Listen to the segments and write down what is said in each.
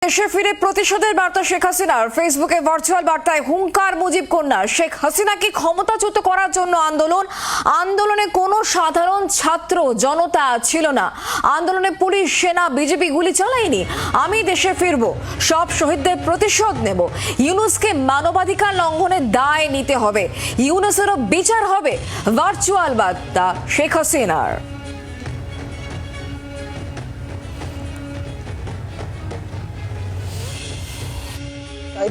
দেশে ফিরে প্রতিশোধের বার্তা শেখ হাসিনার। ফেসবুকে ভার্চুয়াল বার্তায় হুঙ্কার মুজিব কন্যা। শেখ হাসিনাকে ক্ষমতাচ্যুত করার জন্য আন্দোলনে কোনো সাধারণ ছাত্র জনতা ছিল না। আন্দোলনে পুলিশ, সেনা, বিজেপি গুলি চালায়নি। আমি দেশে ফিরবো, সব শহীদদের প্রতিশোধ নেব। ইউনূসকে মানবাধিকার লঙ্ঘনের দায় নিতে হবে, ইউনূসেরও বিচার হবে। ভার্চুয়াল বার্তা শেখ হাসিনার।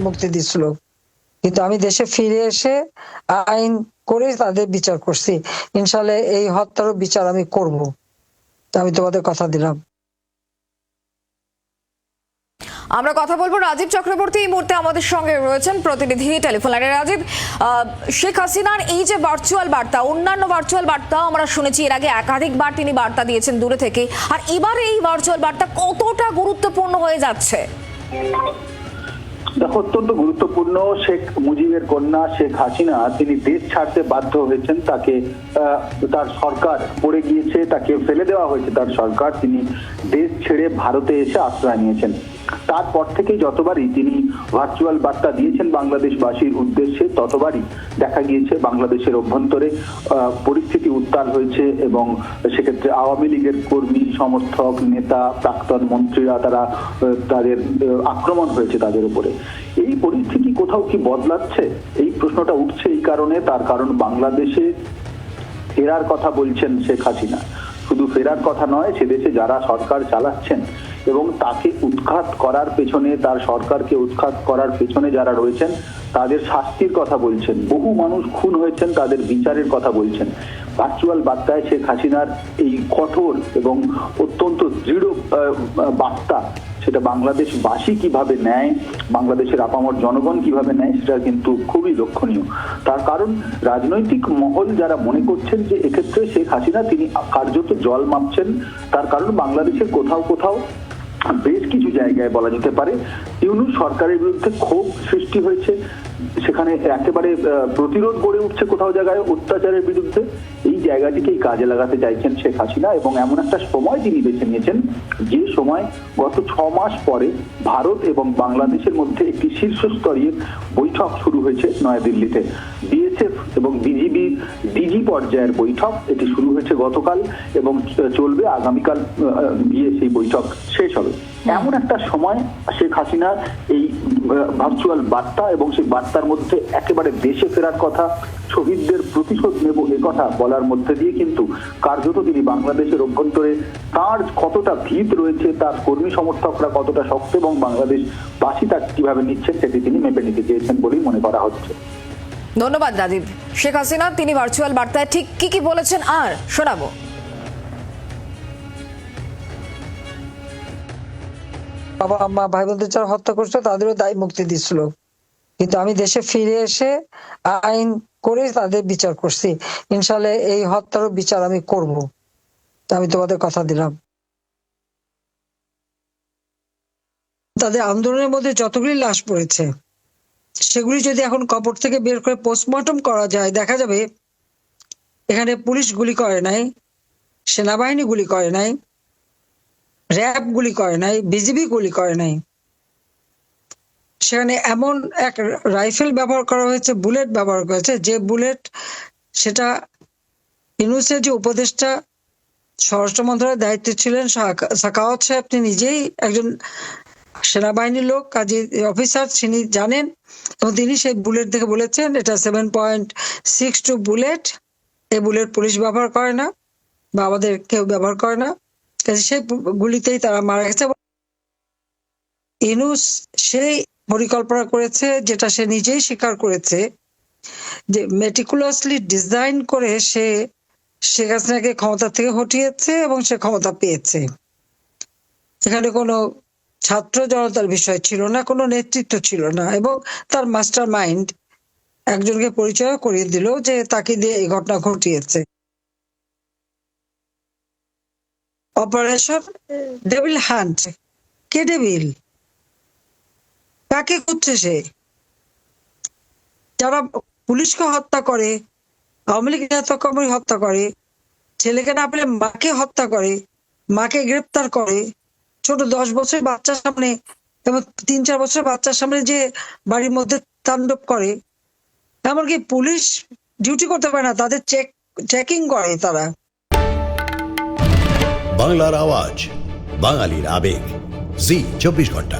মুক্তি দিছিল, কিন্তু আমি দেশে ফিরে এসে আইন করে তাদের বিচার করছি। ইনশাআল্লাহ এই হত্যারও বিচার আমি করব, আমি তোমাদের কথা দিলাম। আমরা কথা বলবো রাজীব চক্রবর্তী এই মুহূর্তে আমাদের সঙ্গে রয়েছেন, প্রতিনিধি টেলিফোন লাইনে। রাজীব, শেখ হাসিনার এই যে ভার্চুয়াল বার্তা, অন্যান্য ভার্চুয়াল বার্তা আমরা শুনেছি এর আগে একাধিকবার তিনি বার্তা দিয়েছেন দূরে থেকে, আর এবার এই ভার্চুয়াল বার্তা কতটা গুরুত্বপূর্ণ হয়ে যাচ্ছে? দেখো, অত্যন্ত গুরুত্বপূর্ণ। শেখ মুজিবের কন্যা শেখ হাসিনা তিনি দেশ ছাড়তে বাধ্য হয়েছেন। তাকে তার সরকার পড়ে গিয়েছে, তাকে ফেলে দেওয়া হয়েছে তার সরকার। তিনি দেশ ছেড়ে ভারতে এসে আশ্রয় নিয়েছেন। তারপর থেকেই যতবারই তিনি ভার্চুয়াল বার্তা দিয়েছেন বাংলাদেশবাসীর উদ্দেশ্যে, ততবারই দেখা গিয়েছে বাংলাদেশের অভ্যন্তরে পরিস্থিতি উত্তাল হয়েছে এবং সেক্ষেত্রে আওয়ামী লীগের কর্মী, সমর্থক, নেতা, প্রাক্তন মন্ত্রীরা তাদের আক্রমণ হয়েছে তাদের উপরে। এই পরিস্থিতি কোথাও কি বদলাচ্ছে? এই প্রশ্নটা উঠছে এই কারণে, তার কারণ বাংলাদেশে ফেরার কথা বলছেন শেখ হাসিনা। শুধু ফেরার কথা নয়, সে দেশে যারা সরকার চালাচ্ছেন এবং তাকে উৎখাত করার পেছনে, তার সরকারকে উৎখাত করার পেছনে যারা রয়েছেন তাদের শাস্তির কথা বলছেন। বহু মানুষ খুন হয়েছেন, তাদের বিচারের কথা বলছেন। ভার্চুয়াল বার্তায় শেখ হাসিনার এই কঠোর এবং অত্যন্ত দৃঢ় বার্তা, সেটা বাংলাদেশবাসী কিভাবে নেয়, বাংলাদেশের আপামর জনগণ কিভাবে নেয়, সেটা কিন্তু খুবই লক্ষণীয়। তার কারণ রাজনৈতিক মহল যারা মনে করছেন যে এক্ষেত্রে শেখ হাসিনা তিনি কার্যত জল মাপছেন, তার কারণ বাংলাদেশের কোথাও কোথাও বেশ কিছু জায়গায় বলা যেতে পারে ইউনূস সরকারের বিরুদ্ধে ক্ষোভ সৃষ্টি হয়েছে। সেখানে একেবারে প্রতিরোধ গড়ে উঠছে কোথাও জায়গায় অত্যাচারের বিরুদ্ধে। এই জায়গাটিকেই কাজে লাগাতে চাইছেন শেখ হাসিনা এবং এমন একটা সময় তিনি বেছে নিয়েছেন যে সময় গত 6 মাস পরে ভারত এবং বাংলাদেশের মধ্যে একটি শীর্ষস্তরীয় বৈঠক শুরু হয়েছে নয়াদিল্লিতে। বিএসএফ এবং বিজিবি ডিজি পর্যায়ের বৈঠক, এটি শুরু হয়েছে গতকাল এবং চলবে আগামীকাল গিয়ে সেই বৈঠক শেষ হবে। এমন একটা সময় শেখ হাসিনার এই ভার্চুয়াল বার্তা এবং সেই বার্তার মধ্যে একেবারে দেশে ফেরার কথা, শহীদদের প্রতিশোধ নেব এ কথা বলার মধ্যে দিয়ে কিন্তু কার্যত তিনি বাংলাদেশের অভ্যন্তরে তার কতটা ভিত রয়েছে, তার কর্মী সমর্থকরা কতটা শক্ত এবং বাংলাদেশবাসী তাকে কিভাবে নিচ্ছেন সেটি তিনি মেপে নিতে চেয়েছেন বলেই মনে করা হচ্ছে। ধন্যবাদ রাজীব। শেখ হাসিনা তিনি ভার্চুয়াল বার্তায় ঠিক কি বলেছেন আর শোনাবো। বাবা মা ভাই বোনদের যারা হত্যা করছে তাদেরও দায় মুক্তি দিছিল, কিন্তু আমি দেশে ফিরে এসে আইন করে তাদের বিচার করছি। ইনশাআল্লাহ এই হত্যারও বিচার আমি করব, আমি তোমাদের কথা দিলাম। তাদের আন্দোলনের মধ্যে যতগুলি লাশ পড়েছে সেগুলি যদি এখন কবর থেকে বের করে পোস্টমর্টম করা যায়, দেখা যাবে এখানে পুলিশ গুলি করে নাই, সেনাবাহিনী গুলি করে নাই, র্যাব গুলি করে নাই, বিজিবি গুলি করে নাই। সেখানে এমন এক রাইফেল ব্যবহার করা হয়েছে, বুলেট ব্যবহার করেছে, যে বুলেট সেটা ইউনূসের যে উপদেষ্টা স্বরাষ্ট্র মন্ত্রণালয়ের দায়িত্বে ছিলেন সাখাওয়াত সাহেব, তিনি নিজেই একজন সেনাবাহিনীর লোক, কাজী অফিসার, তিনি জানেন এবং তিনি সেই বুলেট দেখে বলেছেন এটা 7.62 বুলেট। এই বুলেট পুলিশ ব্যবহার করে না বা আমাদের কেউ ব্যবহার করে না, কাজে সেই গুলিতেই তারা মারা গেছে। ইউনূস সেই পরিকল্পনা করেছে, যেটা সে নিজেই স্বীকার করেছে, যে মেটিকুলাসলি ডিজাইন করে সে শেখ হাসিনাকে ক্ষমতা থেকে হটিয়েছে এবং সে ক্ষমতা পেয়েছে। এখানে কোনো ছাত্র জনতার বিষয় ছিল না, কোনো নেতৃত্ব ছিল না, এবং তার মাস্টার মাইন্ড একজনকে পরিচয় করিয়ে দিল যে তাকে দিয়ে এই ঘটনা ঘটিয়েছে। Operation devil hunt. কে ডেভিল? কাকে খুঁজছে সে? যারা পুলিশকে হত্যা করে, আওয়ামী লীগ নেতাকর্মী হত্যা করে, ছেলেকে না পেলে মাকে হত্যা করে, মাকে গ্রেপ্তার করে, ছোট 10 বছরের বাচ্চার সামনে এবং 3-4 বছরের বাচ্চার সামনে যে বাড়ির মধ্যে তাণ্ডব করে, এমনকি পুলিশ ডিউটি করতে পারে না, তাদের চেকিং করে তারা। বাংলার আওয়াজ, বাঙালির আবেগ, জি 24 ঘন্টা।